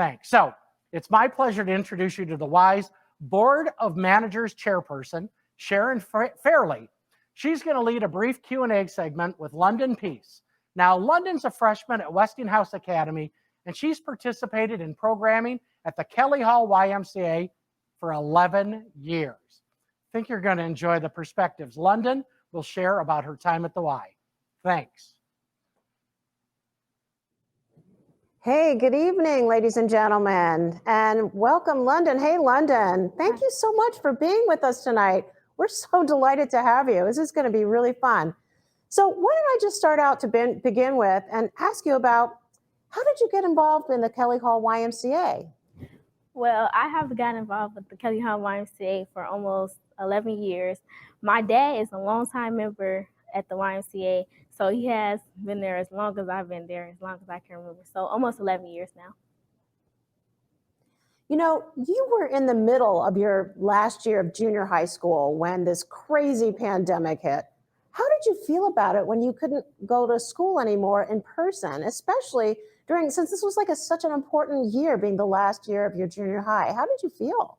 Thanks. So it's my pleasure to introduce you to the WISE Board of Managers Chairperson, Sharon Fairley. She's going to lead a brief Q&A segment with London Peace. Now, London's a freshman at Westinghouse Academy, and she's participated in programming at the Kelly Hall YMCA for 11 years. I think you're going to enjoy the perspectives London will share about her time at the Y. Thanks. Hey, good evening, ladies and gentlemen, and welcome, London. Hey, London, thank you so much for being with us tonight. We're so delighted to have you. This is going to be really fun. So why don't I just start out to begin with and ask you about how did you get involved in the Kelly Hall YMCA? Well, I have gotten involved with the Kelly Hall YMCA for almost 11 years. My dad is a longtime member at the YMCA, so he has been there as long as I've been there, as long as I can remember. So almost 11 years now. You know, you were in the middle of your last year of junior high school when this crazy pandemic hit. How did you feel about it when you couldn't go to school anymore in person, especially since this was like such an important year, being the last year of your junior high? How did you feel?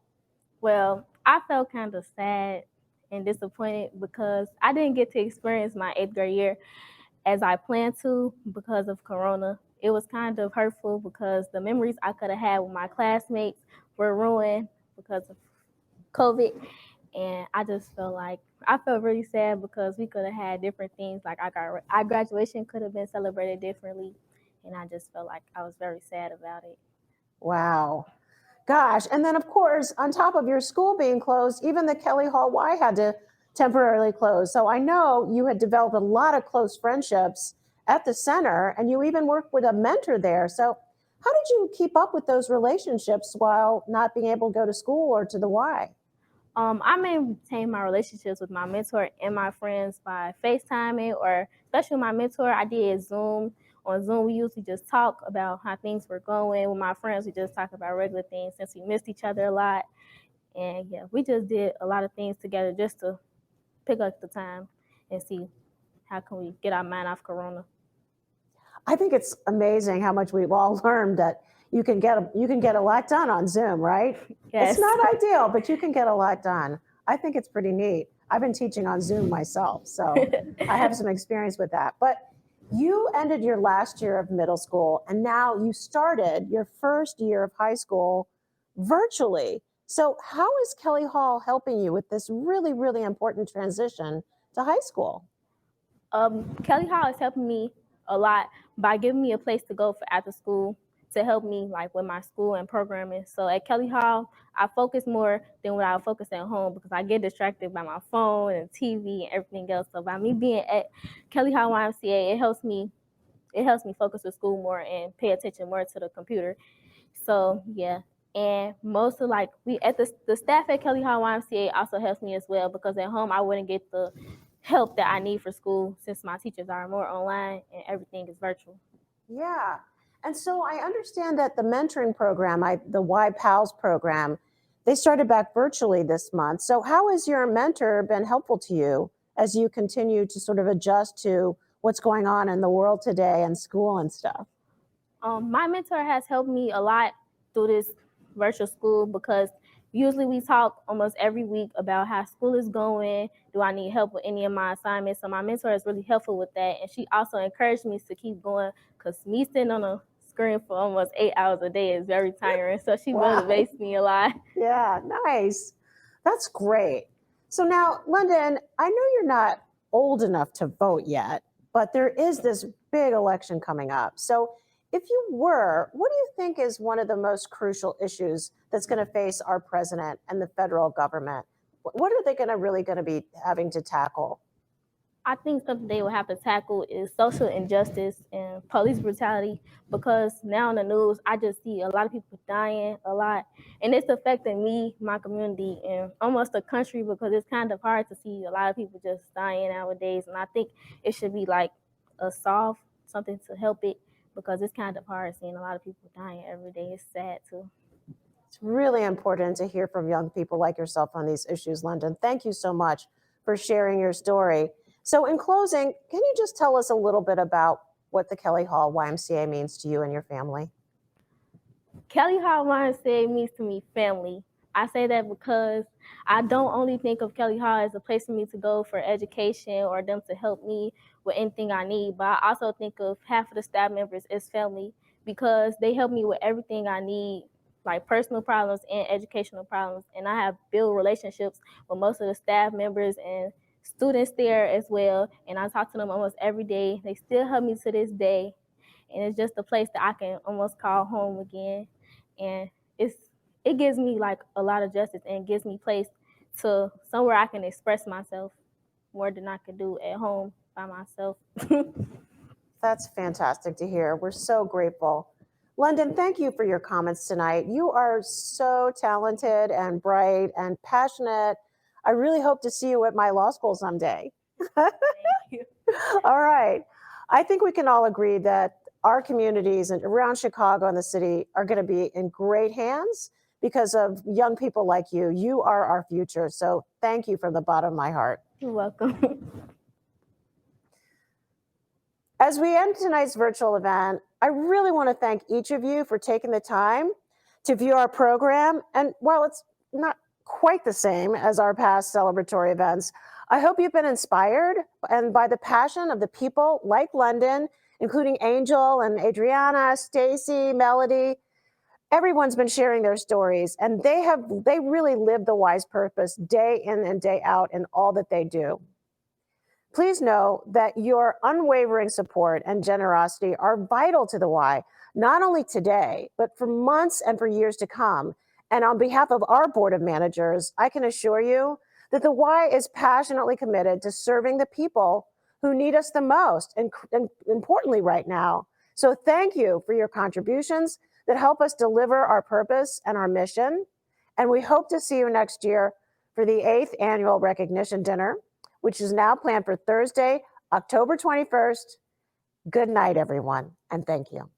Well, I felt kind of sad and disappointed because I didn't get to experience my 8th grade year as I planned to because of Corona. It was kind of hurtful because the memories I could have had with my classmates were ruined because of COVID. And I just felt really sad because we could have had different things. Like our graduation could have been celebrated differently. And I just felt like I was very sad about it. Wow. Gosh. And then, of course, on top of your school being closed, even the Kelly Hall Y had to temporarily close. So I know you had developed a lot of close friendships at the center, and you even worked with a mentor there. So how did you keep up with those relationships while not being able to go to school or to the Y? I maintain my relationships with my mentor and my friends by FaceTiming, or especially my mentor, I did Zoom. On Zoom, we usually just talk about how things were going. With my friends, we just talk about regular things since we missed each other a lot. And yeah, we just did a lot of things together just to pick up the time and see how can we get our mind off Corona. I think it's amazing how much we've all learned that you can get a lot done on Zoom, right? Yes. It's not ideal, but you can get a lot done. I think it's pretty neat. I've been teaching on Zoom myself, so I have some experience with that. But you ended your last year of middle school, and now you started your first year of high school virtually. So how is Kelly Hall helping you with this really, really important transition to high school? Kelly Hall is helping me a lot by giving me a place to go for after school to help me with my school and programming. So at Kelly Hall, I focus more than what I would focus at home because I get distracted by my phone and TV and everything else. So by me being at Kelly Hall YMCA, it helps me focus with school more and pay attention more to the computer. So yeah. And most of the staff at Kelly Hall YMCA also helps me as well because at home I wouldn't get the help that I need for school since my teachers are more online and everything is virtual. Yeah. And so I understand that the mentoring program, the Y Pals program, they started back virtually this month. So how has your mentor been helpful to you as you continue to sort of adjust to what's going on in the world today and school and stuff? My mentor has helped me a lot through this virtual school because usually we talk almost every week about how school is going. Do I need help with any of my assignments? So my mentor is really helpful with that. And she also encouraged me to keep going because me sitting on a screen for almost 8 hours a day is very tiring. So she motivates me a lot. Yeah, nice. That's great. So now, London, I know you're not old enough to vote yet, but there is this big election coming up. So if you were, what do you think is one of the most crucial issues that's going to face our president and the federal government? What are they really going to be having to tackle? I think something they will have to tackle is social injustice and police brutality because now in the news, I just see a lot of people dying a lot. And it's affecting me, my community, and almost the country because it's kind of hard to see a lot of people just dying nowadays. And I think it should be like something to help it because it's kind of hard seeing a lot of people dying every day. It's sad too. It's really important to hear from young people like yourself on these issues, London. Thank you so much for sharing your story. So in closing, can you just tell us a little bit about what the Kelly Hall YMCA means to you and your family? Kelly Hall YMCA means to me family. I say that because I don't only think of Kelly Hall as a place for me to go for education or them to help me with anything I need, but I also think of half of the staff members as family because they help me with everything I need, like personal problems and educational problems. And I have built relationships with most of the staff members and students there as well. And I talk to them almost every day. They still help me to this day. And it's just a place that I can almost call home again. And it gives me like a lot of justice and gives me place to somewhere I can express myself more than I could do at home by myself. That's fantastic to hear. We're so grateful. London, thank you for your comments tonight. You are so talented and bright and passionate. I really hope to see you at my law school someday. Thank you. All right. I think we can all agree that our communities and around Chicago and the city are going to be in great hands because of young people like you. You are our future. So thank you from the bottom of my heart. You're welcome. As we end tonight's virtual event, I really want to thank each of you for taking the time to view our program. And while it's not quite the same as our past celebratory events, I hope you've been inspired and by the passion of the people like London, including Angel and Adriana, Stacy, Melody. Everyone's been sharing their stories, and they really live the WISE purpose day in and day out in all that they do. Please know that your unwavering support and generosity are vital to the Y, not only today, but for months and for years to come. And on behalf of our board of managers, I can assure you that the Y is passionately committed to serving the people who need us the most, and importantly right now. So thank you for your contributions that help us deliver our purpose and our mission. And we hope to see you next year for the 8th annual recognition dinner, which is now planned for Thursday, October 21st. Good night, everyone, and thank you.